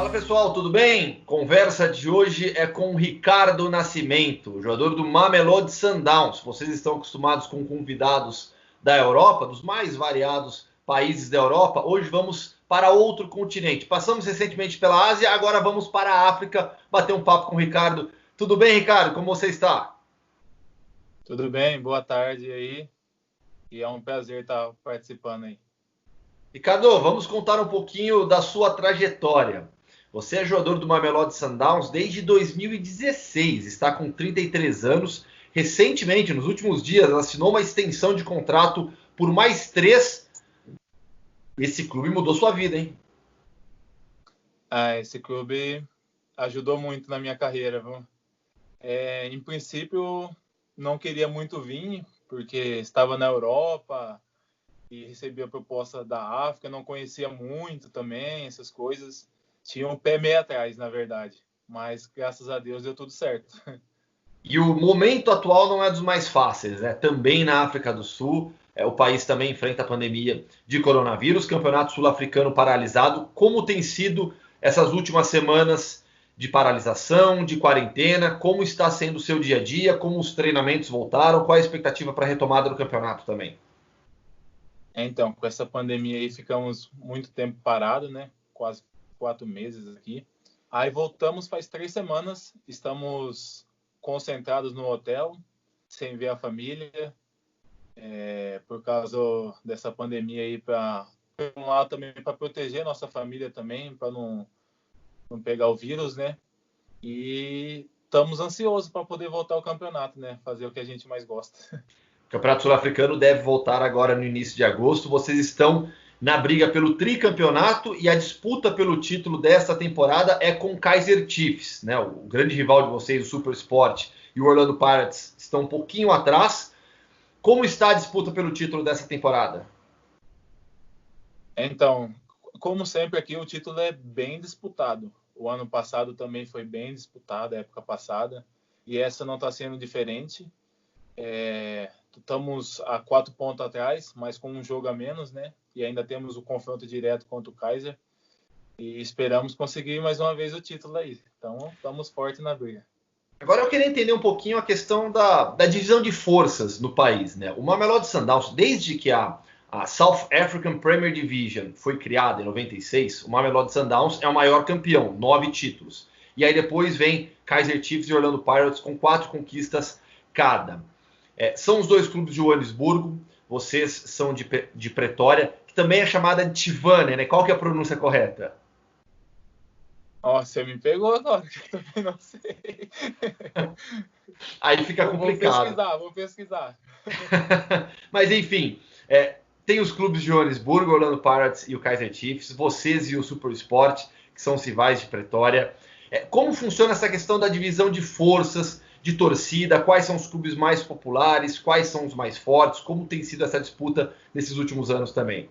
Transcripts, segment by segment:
Fala pessoal, tudo bem? Conversa de hoje é com o Ricardo Nascimento, jogador do Mamelodi Sundowns. Vocês estão acostumados com convidados da Europa, dos mais variados países da Europa. Hoje vamos para outro continente. Passamos recentemente pela Ásia, agora vamos para a África bater um papo com o Ricardo. Tudo bem, Ricardo? Como você está? Tudo bem, boa tarde aí. E é um prazer estar participando aí. Ricardo, vamos contar um pouquinho da sua trajetória. Você é jogador do Mamelodi Sundowns desde 2016, está com 33 anos. Recentemente, nos últimos dias, assinou uma extensão de contrato por mais 3. Esse clube mudou sua vida, hein? Esse clube ajudou muito na minha carreira, viu? Em princípio, não queria muito vir, porque estava na Europa e recebia proposta da África, não conhecia muito também essas coisas. Tinha um pé meio atrás, na verdade. Mas, graças a Deus, deu tudo certo. E o momento atual não é dos mais fáceis, né? Também na África do Sul, o país também enfrenta a pandemia de coronavírus, campeonato sul-africano paralisado. Como tem sido essas últimas semanas de paralisação, de quarentena? Como está sendo o seu dia a dia? Como os treinamentos voltaram? Qual a expectativa para a retomada do campeonato também? Então, com essa pandemia aí, ficamos muito tempo parados, né? Quase 4 meses aqui. Aí voltamos faz 3 semanas, estamos concentrados no hotel, sem ver a família, por causa dessa pandemia aí, para um lado também para proteger nossa família também, para não pegar o vírus, né? E estamos ansiosos para poder voltar ao campeonato, né? Fazer o que a gente mais gosta. O Campeonato Sul-Africano deve voltar agora no início de agosto. Vocês estão na briga pelo tricampeonato e a disputa pelo título desta temporada é com o Kaizer Chiefs, né? O grande rival de vocês, o SuperSport e o Orlando Pirates estão um pouquinho atrás. Como está a disputa pelo título dessa temporada? Então, como sempre aqui, o título é bem disputado. O ano passado também foi bem disputado, a época passada, e essa não está sendo diferente. Estamos a 4 pontos atrás, mas com um jogo a menos, né? E ainda temos o confronto direto contra o Kaizer. E esperamos conseguir mais uma vez o título aí. Então, estamos fortes na briga. Agora eu queria entender um pouquinho a questão da divisão de forças no país, né? O Mamelodi Sundowns, desde que a South African Premier Division foi criada em 96, o Mamelodi Sundowns é o maior campeão, 9 títulos. E aí depois vem Kaizer Chiefs e Orlando Pirates com 4 conquistas cada. São os dois clubes de Joanesburgo, vocês são de Pretória, que também é chamada de Tivane, né? Qual que é a pronúncia correta? Você me pegou agora, que eu também não sei. Aí fica complicado. Vou pesquisar. Mas enfim, tem os clubes de Joanesburgo, Orlando Pirates e o Kaizer Chiefs, vocês e o SuperSport, que são os rivais de Pretória. Como funciona essa questão da divisão de forças, de torcida? Quais são os clubes mais populares? Quais são os mais fortes? Como tem sido essa disputa nesses últimos anos também?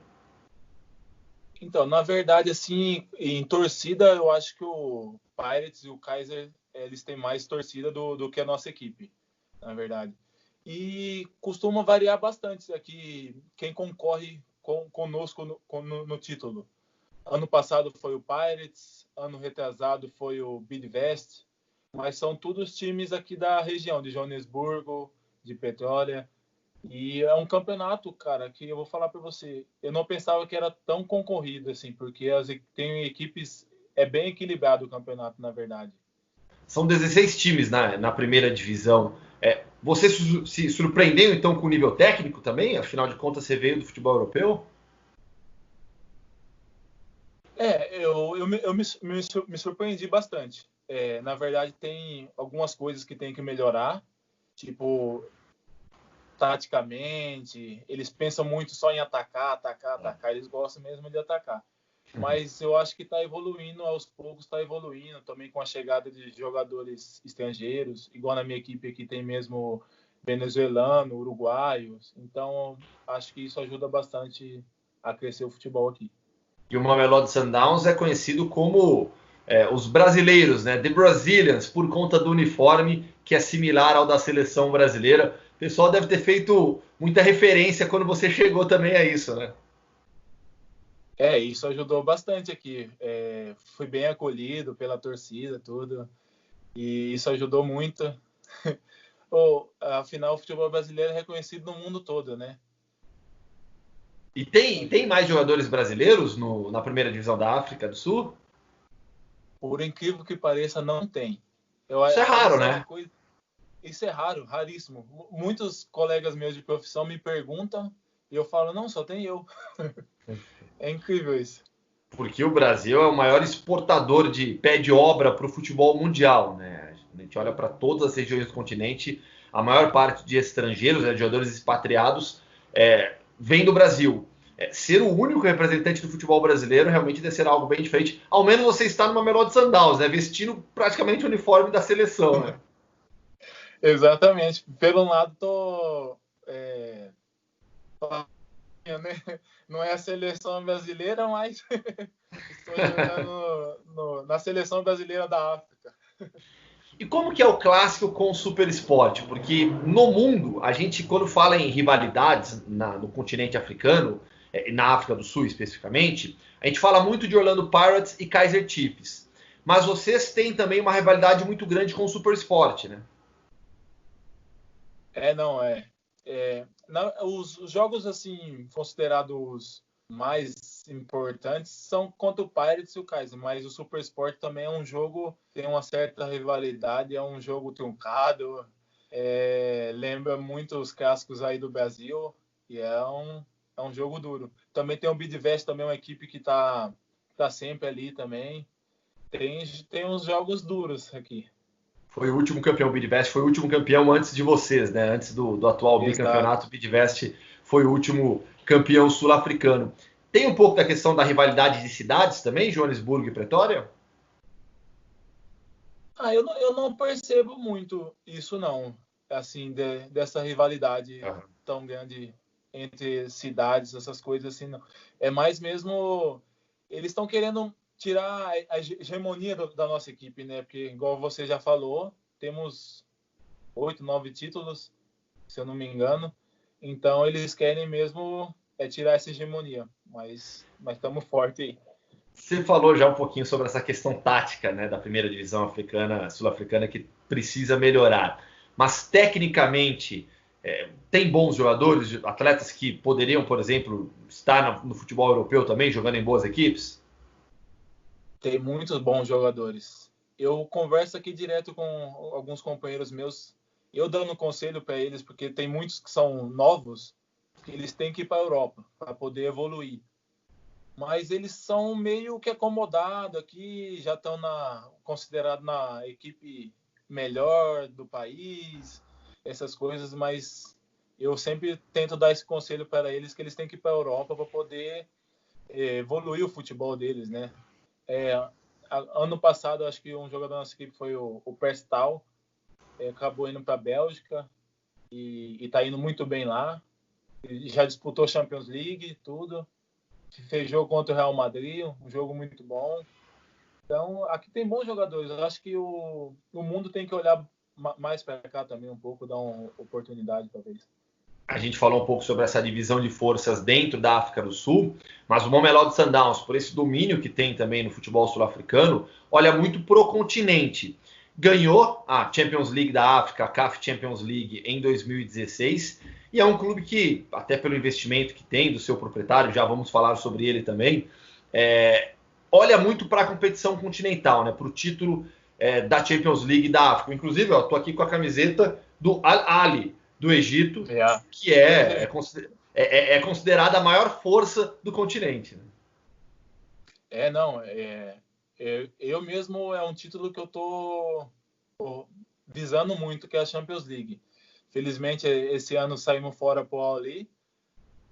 Então, na verdade, assim, em torcida, eu acho que o Pirates e o Kaizer, eles têm mais torcida do que a nossa equipe, na verdade. E costuma variar bastante aqui quem concorre conosco no título. Ano passado foi o Pirates, ano retrasado foi o Bidvest, mas são todos times aqui da região, de Joanesburgo, de Pretória. E é um campeonato, cara, que eu vou falar para você, eu não pensava que era tão concorrido, assim, porque tem equipes, é bem equilibrado o campeonato, na verdade. São 16 times na primeira divisão. Você se surpreendeu, então, com o nível técnico também? Afinal de contas, você veio do futebol europeu? Eu me surpreendi bastante. Na verdade, tem algumas coisas que tem que melhorar, tipo, taticamente, eles pensam muito só em atacar, eles gostam mesmo de atacar. Mas eu acho que está evoluindo, aos poucos está evoluindo, também com a chegada de jogadores estrangeiros, igual na minha equipe aqui tem mesmo venezuelano, uruguaios, então acho que isso ajuda bastante a crescer o futebol aqui. E o Mamelodi Sundowns é conhecido como os brasileiros, né? The Brazilians, por conta do uniforme que é similar ao da seleção brasileira. O pessoal deve ter feito muita referência quando você chegou também a isso, né? Isso ajudou bastante aqui. Fui bem acolhido pela torcida, tudo. E isso ajudou muito. Afinal, o futebol brasileiro é reconhecido no mundo todo, né? E tem mais jogadores brasileiros na primeira divisão da África do Sul? Por incrível que pareça, não tem. Isso é raro, né? Isso é raro, raríssimo. Muitos colegas meus de profissão me perguntam e eu falo, não, só tem eu. É incrível isso. Porque o Brasil é o maior exportador de pé de obra para o futebol mundial, né? A gente olha para todas as regiões do continente, a maior parte de estrangeiros, de jogadores expatriados, vem do Brasil. Ser o único representante do futebol brasileiro realmente deve ser algo bem diferente. Ao menos você está numa Mamelodi Sundowns, né? Vestindo praticamente o uniforme da seleção, né? Exatamente. Pelo lado, não é a seleção brasileira, mas estou jogando na seleção brasileira da África. E como que é o clássico com o super esporte? Porque no mundo, a gente, quando fala em rivalidades no continente africano, na África do Sul especificamente, a gente fala muito de Orlando Pirates e Kaizer Chiefs. Mas vocês têm também uma rivalidade muito grande com o super esporte, né? Os jogos assim considerados mais importantes são contra o Pirates e o Kaizer, mas o Super Sport também é um jogo, tem uma certa rivalidade, é um jogo truncado, lembra muito os clássicos aí do Brasil e é um jogo duro. Também tem o Bidvest, também uma equipe que tá sempre ali também. Tem uns jogos duros aqui. Foi o último campeão, o Bidvest foi o último campeão antes de vocês, né? Antes do atual bicampeonato, o Bidvest foi o último campeão sul-africano. Tem um pouco da questão da rivalidade de cidades também, Joanesburgo e Pretória? Eu não percebo muito isso, não. Assim, dessa rivalidade tão grande entre cidades, essas coisas assim, não. É mais mesmo... Eles estão querendo tirar a hegemonia da nossa equipe, né? Porque, igual você já falou, temos 8, 9 títulos, se eu não me engano. Então, eles querem mesmo tirar essa hegemonia. Mas estamos fortes aí. Você falou já um pouquinho sobre essa questão tática, né, da primeira divisão africana, sul-africana, que precisa melhorar. Mas, tecnicamente, tem bons jogadores, atletas que poderiam, por exemplo, estar no futebol europeu também, jogando em boas equipes? Tem muitos bons jogadores. Eu converso aqui direto com alguns companheiros meus, eu dando conselho para eles, porque tem muitos que são novos, que eles têm que ir para a Europa para poder evoluir. Mas eles são meio que acomodados aqui, já estão considerados na equipe melhor do país, essas coisas, mas eu sempre tento dar esse conselho para eles, que eles têm que ir para a Europa para poder evoluir o futebol deles, né? Ano passado, acho que um jogador da nossa equipe foi o Perstal, acabou indo para a Bélgica e está indo muito bem lá. Ele já disputou Champions League, tudo. Fez jogo contra o Real Madrid, um jogo muito bom. Então, aqui tem bons jogadores. Eu acho que o mundo tem que olhar mais para cá também um pouco, dar uma oportunidade, talvez. A gente falou um pouco sobre essa divisão de forças dentro da África do Sul, mas o Mamelodi Sundowns, por esse domínio que tem também no futebol sul-africano, olha muito pro continente. Ganhou a Champions League da África, a CAF Champions League, em 2016, e é um clube que, até pelo investimento que tem do seu proprietário, já vamos falar sobre ele também, olha muito para a competição continental, né, para o título da Champions League da África. Inclusive, estou aqui com a camiseta do Al-Ahly, do Egito, que é considerada a maior força do continente. Né? Eu mesmo é um título que eu tô visando muito, que é a Champions League. Felizmente, esse ano saímos fora pro Al-Ahly.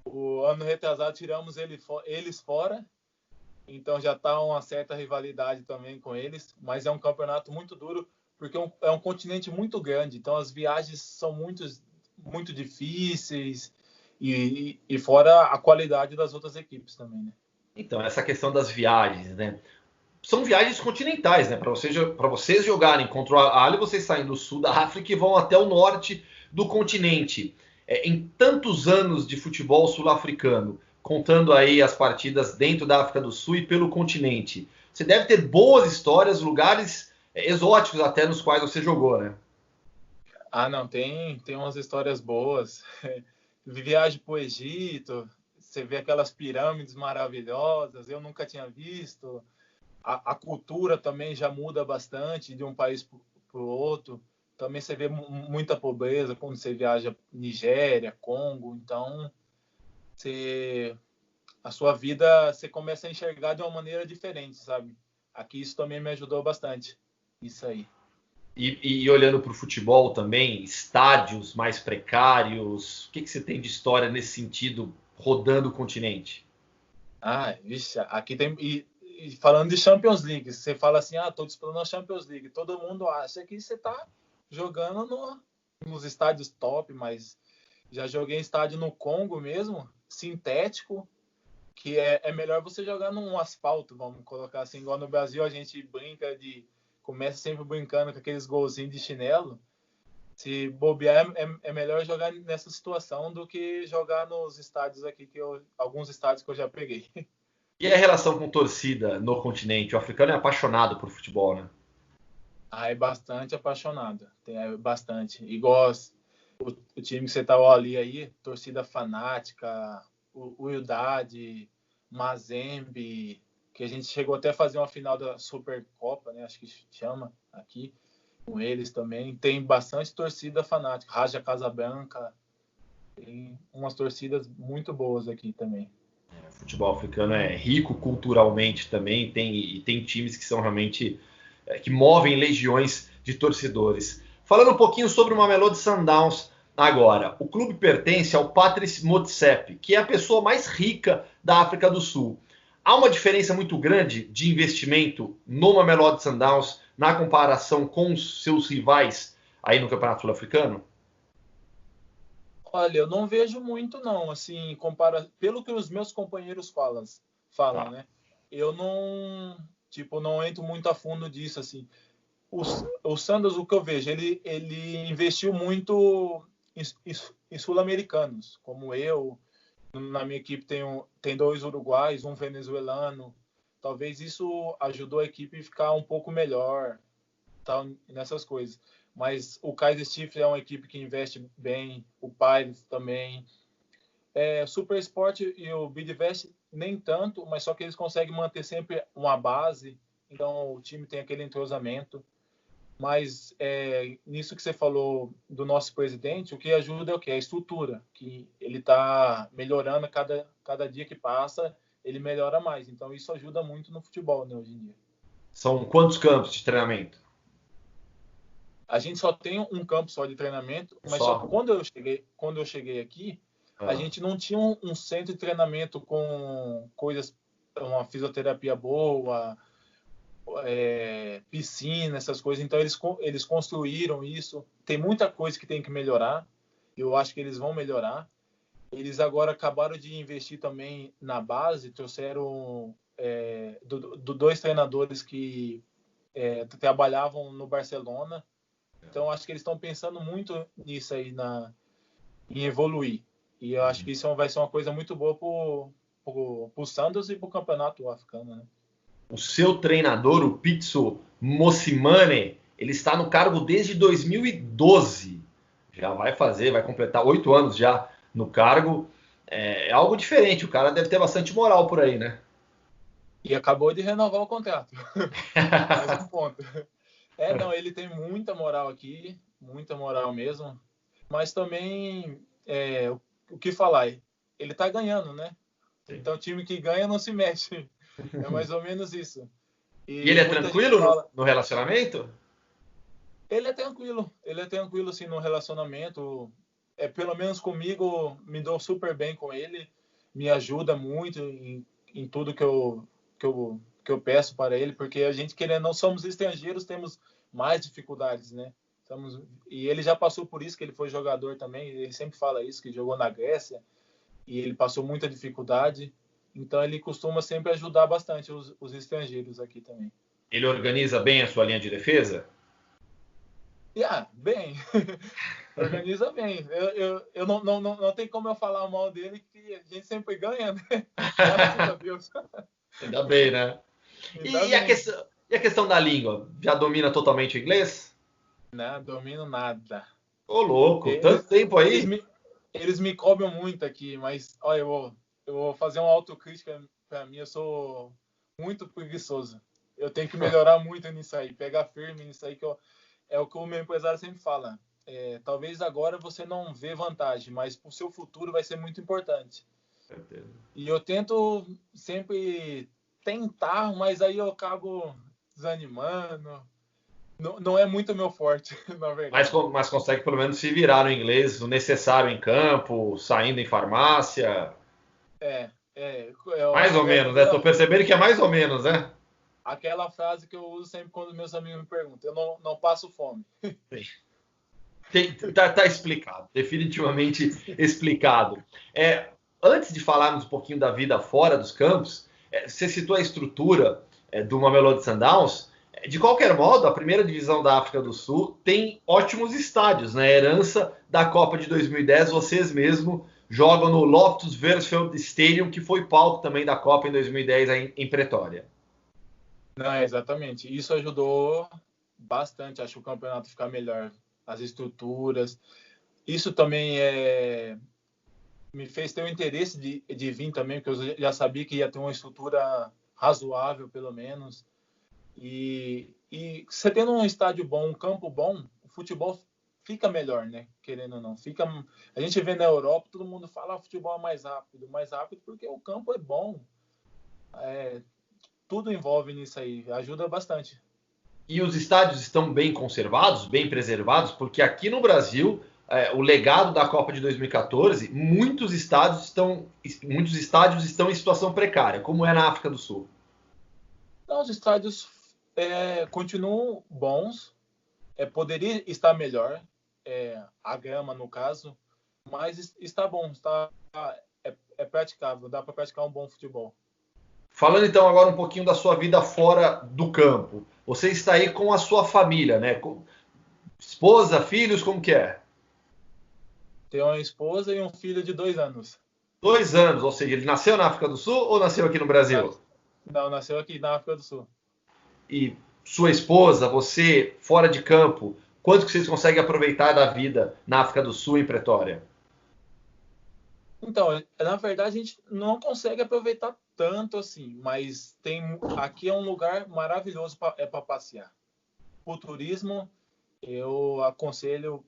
O ano retrasado tiramos eles fora, então já está uma certa rivalidade também com eles, mas é um campeonato muito duro, porque é um continente muito grande, então as viagens são muito difíceis e fora a qualidade das outras equipes também, né? Então, essa questão das viagens, né? São viagens continentais, né? Para vocês jogarem contra o Al-Ahly, vocês saem do sul da África e vão até o norte do continente. Em tantos anos de futebol sul-africano, contando aí as partidas dentro da África do Sul e pelo continente. Você deve ter boas histórias, lugares exóticos até nos quais você jogou, né? Ah, não, tem umas histórias boas. Viagem para o Egito, você vê aquelas pirâmides maravilhosas, eu nunca tinha visto. A cultura também já muda bastante de um país para o outro. Também você vê muita pobreza quando você viaja Nigéria, Congo. Então, a sua vida você começa a enxergar de uma maneira diferente, sabe? Aqui isso também me ajudou bastante. Isso aí. E olhando para o futebol também, estádios mais precários, o que você tem de história nesse sentido rodando o continente? Ah, vixe, aqui tem. E falando de Champions League, você fala assim, tô disputando a Champions League. Todo mundo acha que você tá jogando nos estádios top, mas já joguei em estádio no Congo mesmo, sintético, que é melhor você jogar num asfalto, vamos colocar assim, igual no Brasil a gente brinca começa sempre brincando com aqueles golzinhos de chinelo. Se bobear, é melhor jogar nessa situação do que jogar nos estádios aqui, alguns estádios que eu já peguei. E a relação com torcida no continente? O africano é apaixonado por futebol, né? É bastante apaixonado, bastante. Igual o time que você tá ali aí, torcida fanática, o Wydad, Mazembe, que a gente chegou até a fazer uma final da Supercopa, né? Acho que chama aqui, com eles também. Tem bastante torcida fanática, Raja Casablanca, tem umas torcidas muito boas aqui também. O futebol africano é rico culturalmente também, tem times que são realmente que movem legiões de torcedores. Falando um pouquinho sobre o Mamelodi Sundowns agora. O clube pertence ao Patrice Motsepe, que é a pessoa mais rica da África do Sul. Há uma diferença muito grande de investimento no Mamelodi Sundowns na comparação com os seus rivais aí no Campeonato Sul-Africano? Olha, eu não vejo muito não, assim, pelo que os meus companheiros falam, Tá. né? Eu não entro muito a fundo disso, assim. O Sanders, o que eu vejo, ele investiu muito em sul-americanos, como eu. Na minha equipe tem 2 uruguaios, um venezuelano. Talvez isso ajudou a equipe a ficar um pouco melhor, tal, nessas coisas. Mas o Kaiser Chiefs é uma equipe que investe bem, o Pirates também. Super Sport e o Bidvest nem tanto, mas só que eles conseguem manter sempre uma base, então o time tem aquele entrosamento. Mas nisso que você falou do nosso presidente, o que ajuda é o quê? A estrutura, que ele está melhorando cada dia que passa, ele melhora mais. Então isso ajuda muito no futebol, né, hoje em dia. São quantos campos de treinamento? A gente só tem um campo só de treinamento, mas só que Só. quando eu cheguei aqui, a Ah. gente não tinha um centro de treinamento com coisas, uma fisioterapia boa, piscina, essas coisas. Então eles construíram isso. Tem muita coisa que tem que melhorar. Eu acho que eles vão melhorar. Eles agora acabaram de investir também na base, trouxeram 2 treinadores que trabalhavam no Barcelona. Então acho que eles estão pensando muito nisso aí, em evoluir. E eu acho que isso vai ser uma coisa muito boa pro Santos e pro campeonato africano, né? O seu treinador, o Pitso Mosimane, ele está no cargo desde 2012. Vai completar 8 anos já no cargo. É algo diferente, o cara deve ter bastante moral por aí, né? E acabou de renovar o contrato. Mais um ponto. Não, ele tem muita moral aqui, muita moral mesmo. Mas também, o que falar? Ele tá ganhando, né? Sim. Então, time que ganha não se mexe. É mais ou menos isso. E ele E é muita gente tranquilo fala. no relacionamento? Ele é tranquilo, assim, no relacionamento. Pelo menos comigo, me dou super bem com ele. Me ajuda muito em tudo que eu peço para ele, porque a gente, querendo não somos estrangeiros, temos mais dificuldades, né? E ele já passou por isso, que ele foi jogador também, ele sempre fala isso, que jogou na Grécia, e ele passou muita dificuldade, então ele costuma sempre ajudar bastante os estrangeiros aqui também. Ele organiza bem a sua linha de defesa? Bem, organiza bem. Eu não tem como eu falar mal dele, que a gente sempre ganha, né? Graças a Deus. Ainda bem, né? Ainda E a bem. questão, e a questão da língua? Já domina totalmente o inglês? Não, domino nada. Ô, louco, tanto Eles, tempo eles, aí? me, eles me cobram muito aqui, mas olha, eu vou fazer uma autocrítica para mim. Eu sou muito preguiçoso. Eu tenho que melhorar muito nisso aí, pegar firme nisso aí, é o que o meu empresário sempre fala. Talvez agora você não vê vantagem, mas para o seu futuro vai ser muito importante. E eu tento sempre tentar, mas aí eu acabo desanimando. Não é muito meu forte, na Mas, verdade. mas consegue pelo menos se virar no inglês, o necessário em campo, saindo em farmácia. Mais ou menos, né? Tô percebendo que é mais ou menos, né? Aquela frase que eu uso sempre quando meus amigos me perguntam: eu não passo fome. Tá explicado, definitivamente explicado. Antes de falarmos um pouquinho da vida fora dos campos, você citou a estrutura do Mamelodi Sundowns. De qualquer modo, a primeira divisão da África do Sul tem ótimos estádios, né? Herança da Copa de 2010, vocês mesmo jogam no Loftus Versfeld Stadium, que foi palco também da Copa em 2010 em Pretória. Não, exatamente. Isso ajudou bastante, acho, o campeonato ficar melhor. As estruturas. Isso também me fez ter o interesse de vir também, porque eu já sabia que ia ter uma estrutura razoável, pelo menos. E você tendo um estádio bom, um campo bom, o futebol fica melhor, né? Querendo ou não. A gente vê na Europa, todo mundo fala que o futebol é mais rápido porque o campo é bom. Tudo envolve nisso aí, ajuda bastante. E os estádios estão bem conservados, bem preservados, porque aqui no Brasil, o legado da Copa de 2014, muitos estádios estão em situação precária, como é na África do Sul. Então, os estádios continuam bons, poderia estar melhor, a grama no caso, mas está bom, é praticável, dá para praticar um bom futebol. Falando então agora um pouquinho da sua vida fora do campo. Você está aí com a sua família, né? Com esposa, filhos, como que é? Tenho uma esposa e um filho de 2 anos. 2 anos, ou seja, ele nasceu na África do Sul ou nasceu aqui no Brasil? Não, nasceu aqui na África do Sul. E sua esposa, você, fora de campo, quanto que vocês conseguem aproveitar da vida na África do Sul, em Pretória? Então, na verdade, a gente não consegue aproveitar tanto assim, mas aqui é um lugar maravilhoso para passear. O turismo, eu aconselho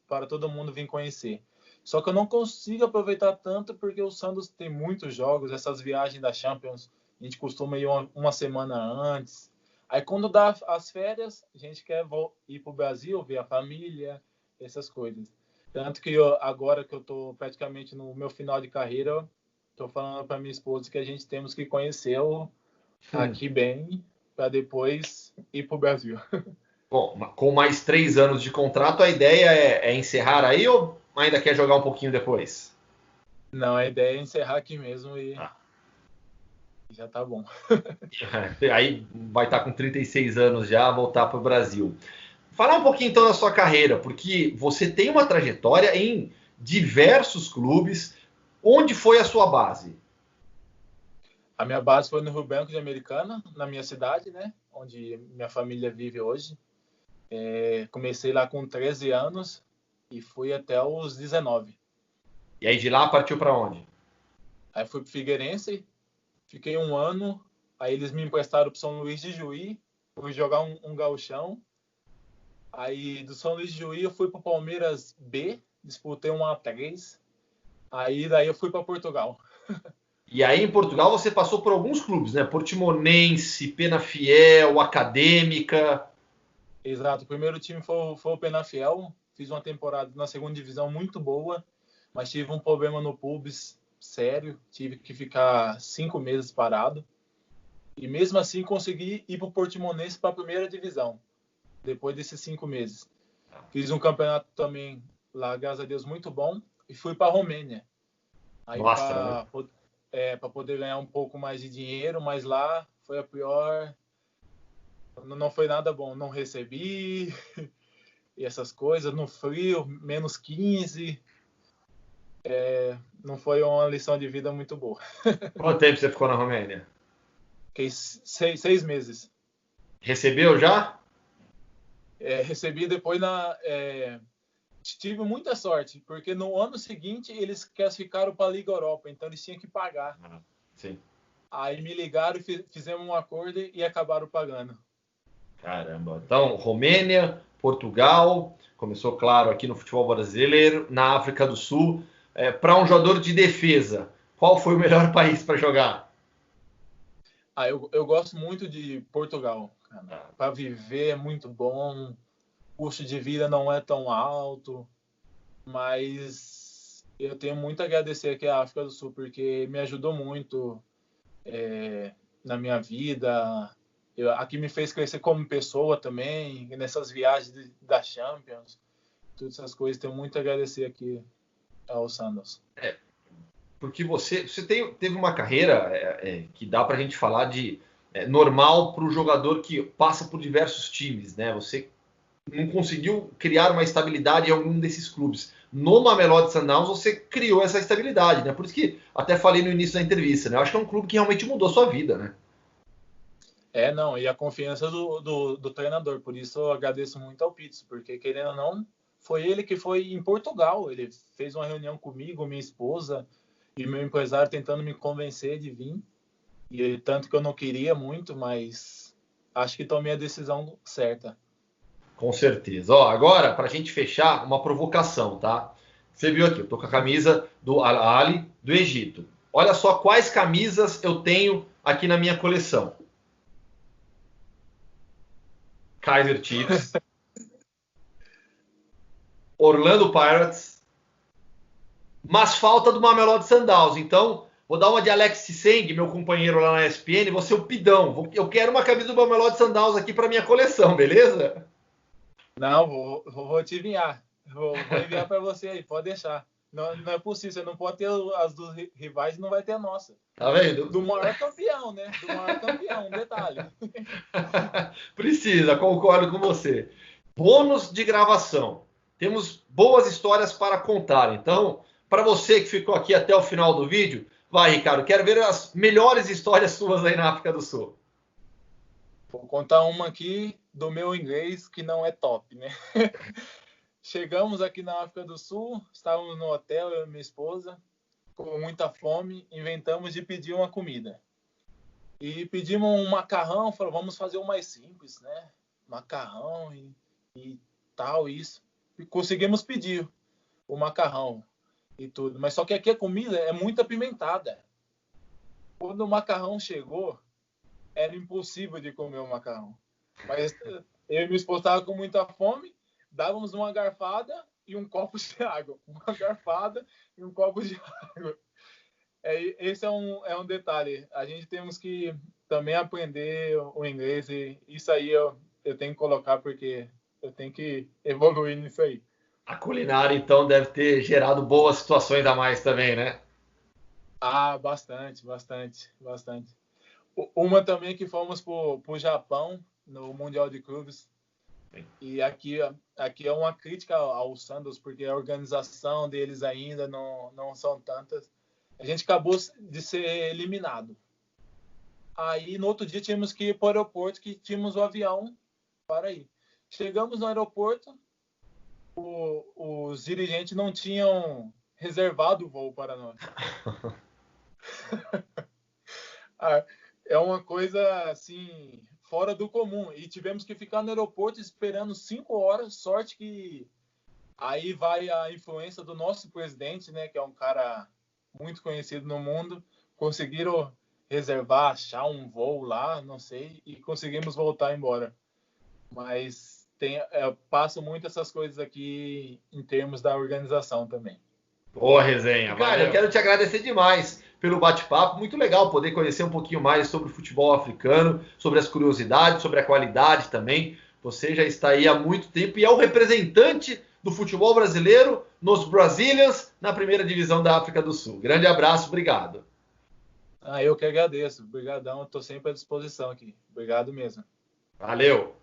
para todo mundo vir conhecer. Só que eu não consigo aproveitar tanto porque o Santos tem muitos jogos, essas viagens da Champions, a gente costuma ir uma semana antes. Aí quando dá as férias, a gente quer ir para o Brasil, ver a família, essas coisas. Tanto que agora que eu estou praticamente no meu final de carreira, estou falando para minha esposa que a gente temos que conhecer aqui bem para depois ir para o Brasil. Bom, com mais 3 anos de contrato, a ideia é encerrar aí ou ainda quer jogar um pouquinho depois? Não, a ideia é encerrar aqui mesmo e Ah, já tá bom. aí vai estar com 36 anos já, voltar para o Brasil. Falar um pouquinho então da sua carreira, porque você tem uma trajetória em diversos clubes. Onde foi a sua base? A minha base foi no Rio Branco de Americana, na minha cidade, né? Onde minha família vive hoje. Comecei lá com 13 anos e fui até os 19. E aí de lá partiu para onde? Aí fui pro Figueirense, fiquei um ano, aí eles me emprestaram pro São Luís de Juí, fui jogar um gauchão. Aí do São Luís de Juí eu fui pro Palmeiras B, disputei um A3. Aí daí eu fui para Portugal. E aí em Portugal você passou por alguns clubes, né? Portimonense, Penafiel, Acadêmica. Exato, o primeiro time foi o Penafiel. Fiz uma temporada na segunda divisão muito boa, mas tive um problema no pubis sério. Tive que ficar 5 meses parado. E mesmo assim consegui ir para o Portimonense para a primeira divisão, depois desses 5 meses. Fiz um campeonato também lá, graças a Deus, muito bom. E fui para a Romênia. Aí Mostra, né? para poder ganhar um pouco mais de dinheiro, mas lá foi a pior. Não foi nada bom. Não recebi. e essas coisas, no frio, menos 15. Não foi uma lição de vida muito boa. Quanto tempo você ficou na Romênia? Fiquei 6 meses. Recebeu já? Recebi depois tive muita sorte, porque no ano seguinte eles classificaram para a Liga Europa, então eles tinham que pagar. Sim. Aí me ligaram, fizemos um acordo e acabaram pagando. Caramba. Então, Romênia, Portugal, começou, claro, aqui no futebol brasileiro, na África do Sul. Para um jogador de defesa, qual foi o melhor país para jogar? Eu gosto muito de Portugal. Para viver é muito bom, o custo de vida não é tão alto, mas eu tenho muito a agradecer aqui à África do Sul, porque me ajudou muito na minha vida. Aqui me fez crescer como pessoa também, nessas viagens da Champions, todas essas coisas. Tenho muito a agradecer aqui ao Sandals. Porque você teve uma carreira que dá para a gente falar de normal para o jogador que passa por diversos times, né? Você não conseguiu criar uma estabilidade em algum desses clubes. No Mamelodi Sundowns você criou essa estabilidade, né? Por isso que até falei no início da entrevista, né? Eu acho que é um clube que realmente mudou a sua vida, né? Não, e a confiança do treinador, por isso eu agradeço muito ao Pitts, porque querendo ou não, foi ele que foi em Portugal, ele fez uma reunião comigo, minha esposa e meu empresário tentando me convencer de vir, e tanto que eu não queria muito, mas acho que tomei a decisão certa. Com certeza. Ó, agora, para a gente fechar, uma provocação, tá? Você viu aqui, eu tô com a camisa do Al-Ahly do Egito. Olha só quais camisas eu tenho aqui na minha coleção. Kaizer Chiefs, Orlando Pirates, mas falta do Mamelodi Sundowns. Então, vou dar uma de Alex Seng, meu companheiro lá na ESPN, vou ser o Pidão. Eu quero uma camisa do Mamelodi Sundowns aqui para minha coleção, beleza? Não, vou te enviar. Vou enviar para você aí, pode deixar. Não é possível, você não pode ter as dos rivais e não vai ter a nossa. Tá vendo? Do maior campeão, né? Do maior campeão, um detalhe. Precisa, concordo com você. Bônus de gravação. Temos boas histórias para contar. Então, para você que ficou aqui até o final do vídeo, vai, Ricardo, quero ver as melhores histórias suas aí na África do Sul. Vou contar uma aqui do meu inglês que não é top, né? Chegamos aqui na África do Sul, estávamos no hotel, eu e minha esposa, com muita fome, inventamos de pedir uma comida. E pedimos um macarrão, falou, vamos fazer o mais simples, né? Macarrão e tal, isso. E conseguimos pedir o macarrão e tudo. Mas só que aqui a comida é muito apimentada. Quando o macarrão chegou, era impossível de comer o macarrão. Mas eu e minha esposa estavam com muita fome, dávamos uma garfada e um copo de água. Uma garfada e um copo de água. Esse é um detalhe. A gente temos que também aprender o inglês e isso aí eu tenho que colocar porque eu tenho que evoluir nisso aí. A culinária, então, deve ter gerado boas situações a mais também, né? Bastante. Uma também que fomos para o Japão, no Mundial de Clubes. E aqui é uma crítica ao Santos, porque a organização deles ainda não são tantas. A gente acabou de ser eliminado. Aí, no outro dia, tínhamos que ir para o aeroporto, que tínhamos o avião para ir. Chegamos no aeroporto, os dirigentes não tinham reservado o voo para nós. É uma coisa, assim, fora do comum. E tivemos que ficar no aeroporto esperando 5 horas. Sorte que aí vai a influência do nosso presidente, né, que é um cara muito conhecido no mundo. Conseguiram reservar, achar um voo lá, não sei, e conseguimos voltar embora. Mas passo muito essas coisas aqui em termos da organização também. Boa resenha. Cara, eu quero te agradecer demais pelo bate-papo. Muito legal poder conhecer um pouquinho mais sobre o futebol africano, sobre as curiosidades, sobre a qualidade também. Você já está aí há muito tempo e é o representante do futebol brasileiro nos Brazilians, na primeira divisão da África do Sul. Grande abraço, obrigado. Eu que agradeço. Obrigadão, estou sempre à disposição aqui. Obrigado mesmo. Valeu.